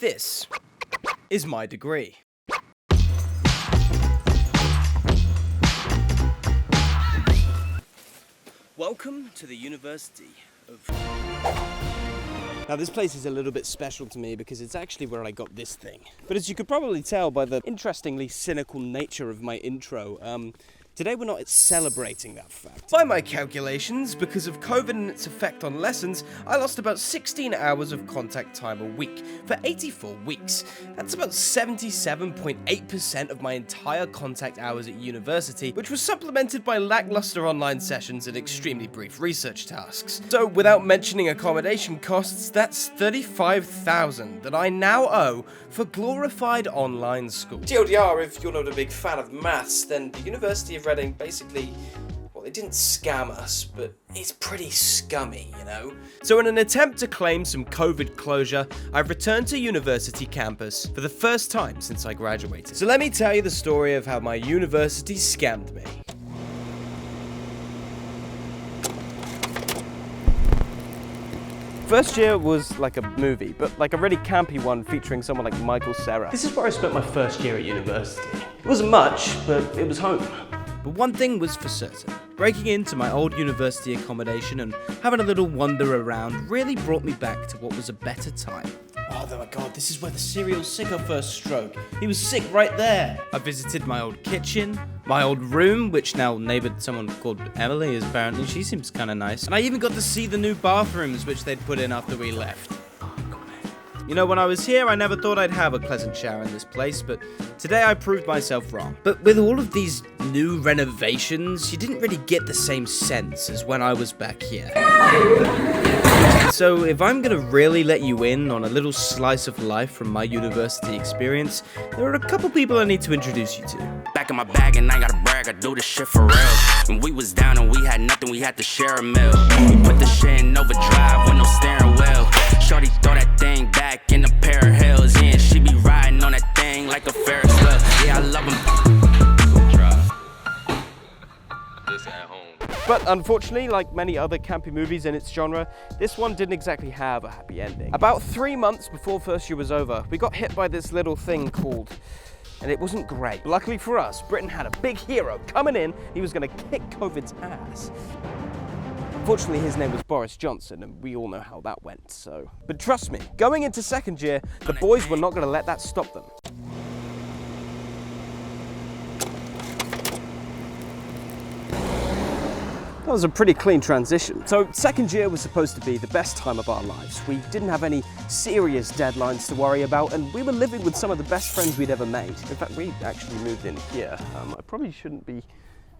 This is my degree. Welcome to the University of... Now this place is a little bit special to me because it's actually where I got this thing. But as you could probably tell by the interestingly cynical nature of my intro, today we're not celebrating that fact. By my calculations, because of COVID and its effect on lessons, I lost about 16 hours of contact time a week for 84 weeks. That's about 77.8% of my entire contact hours at university, which was supplemented by lackluster online sessions and extremely brief research tasks. So without mentioning accommodation costs, that's $35,000 that I now owe for glorified online school. TLDR, if you're not a big fan of maths, then the University of Reading basically, well, they didn't scam us, but it's pretty scummy, you know? So in an attempt to claim some COVID closure, I've returned to university campus for the first time since I graduated. So let me tell you the story of how my university scammed me. First year was like a movie, but like a really campy one featuring someone like Michael Cera. This is where I spent my first year at university. It wasn't much, but it was home. But one thing was for certain. Breaking into my old university accommodation and having a little wander around really brought me back to what was a better time. Oh my god, this is where the serial sicko first stroke. He was sick right there. I visited my old kitchen, my old room, which now neighbored someone called Emily, apparently. She seems kind of nice. And I even got to see the new bathrooms which they'd put in after we left. You know, when I was here, I never thought I'd have a pleasant shower in this place, but today I proved myself wrong. But with all of these new renovations, you didn't really get the same sense as when I was back here. So if I'm gonna really let you in on a little slice of life from my university experience, there are a couple people I need to introduce you to. Back in my bag and I gotta brag, I do this shit for real. When we was down and we had nothing, we had to share a meal. We put the shit in overdrive with no steering wheel. Shorty throw that thing back in a pair of heels. Yeah, she be riding on that thing like a Ferris wheel. Yeah, I love him. This at home. But unfortunately, like many other campy movies in its genre, this one didn't exactly have a happy ending. About 3 months before first year was over, we got hit by this little thing called... and it wasn't great. Luckily for us, Britain had a big hero coming in. He was gonna kick COVID's ass. Fortunately, his name was Boris Johnson, and we all know how that went, so... But trust me, going into second year, the boys were not gonna let that stop them. That was a pretty clean transition. So second year was supposed to be the best time of our lives. We didn't have any serious deadlines to worry about, and we were living with some of the best friends we'd ever made. In fact, we actually moved in here. I probably shouldn't be...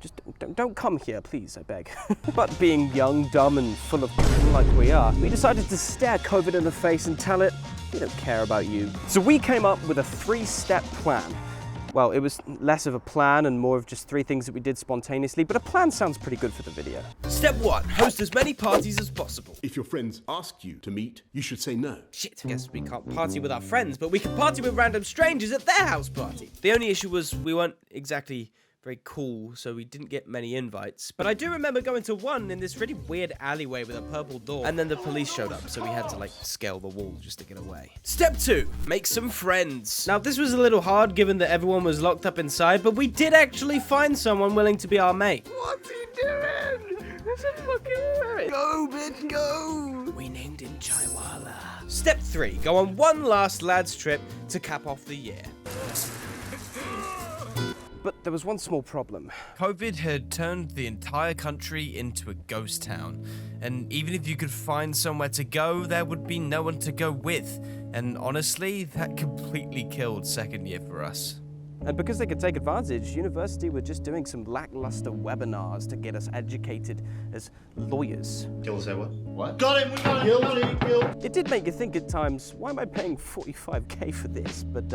Just don't come here, please, I beg. But being young, dumb, and full of like we are, we decided to stare COVID in the face and tell it, we don't care about you. So we came up with a 3-step plan. Well, it was less of a plan and more of just 3 things that we did spontaneously, but a plan sounds pretty good for the video. Step 1, host as many parties as possible. If your friends ask you to meet, you should say no. Shit, I guess we can't party with our friends, but we can party with random strangers at their house party. The only issue was we weren't exactly very cool, so we didn't get many invites. But I do remember going to one in this really weird alleyway with a purple door, and then the police showed up, so we had to like scale the wall just to get away. Step 2, make some friends. Now this was a little hard given that everyone was locked up inside, but we did actually find someone willing to be our mate. What's he doing? That's a fucking ferret. Go, bitch, go. We named him Chaiwala. Step 3, go on one last lads trip to cap off the year. But there was one small problem. COVID had turned the entire country into a ghost town. And even if you could find somewhere to go, there would be no one to go with. And honestly, that completely killed second year for us. And because they could take advantage, university were just doing some lackluster webinars to get us educated as lawyers. Kill say what? What? Got him! We got him! Guilty! It did make you think at times, why am I paying 45k for this? But,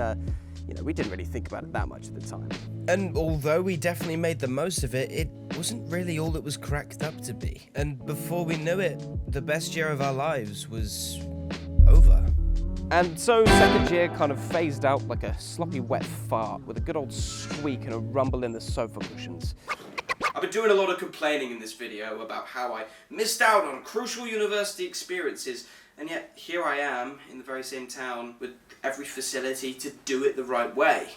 you know, we didn't really think about it that much at the time. And although we definitely made the most of it, it wasn't really all it was cracked up to be. And before we knew it, the best year of our lives was over. And so second year kind of phased out like a sloppy wet fart with a good old squeak and a rumble in the sofa cushions. I've been doing a lot of complaining in this video about how I missed out on crucial university experiences, And yet, here I am in the very same town with every facility to do it the right way.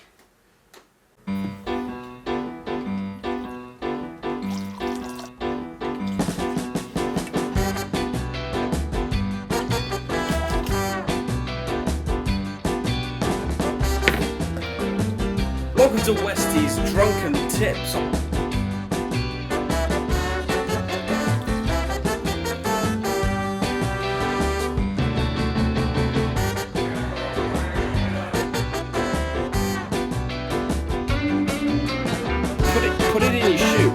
Welcome to Westie's Drunken Tips. Put it in your shoe.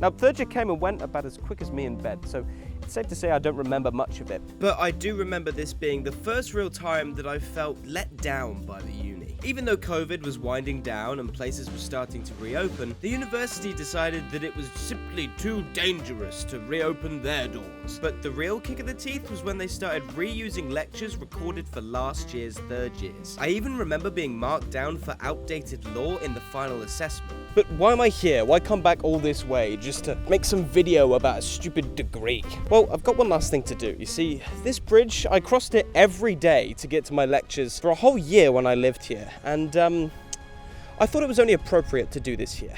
Now, third year came and went about as quick as me in bed, so it's safe to say I don't remember much of it. But I do remember this being the first real time that I felt let down by the uni. Even though COVID was winding down and places were starting to reopen, the university decided that it was simply too dangerous to reopen their doors. But the real kick of the teeth was when they started reusing lectures recorded for last year's third years. I even remember being marked down for outdated law in the final assessment. But why am I here? Why come back all this way just to make some video about a stupid degree? Well, I've got one last thing to do. You see, this bridge, I crossed it every day to get to my lectures for a whole year when I lived here. And I thought it was only appropriate to do this here.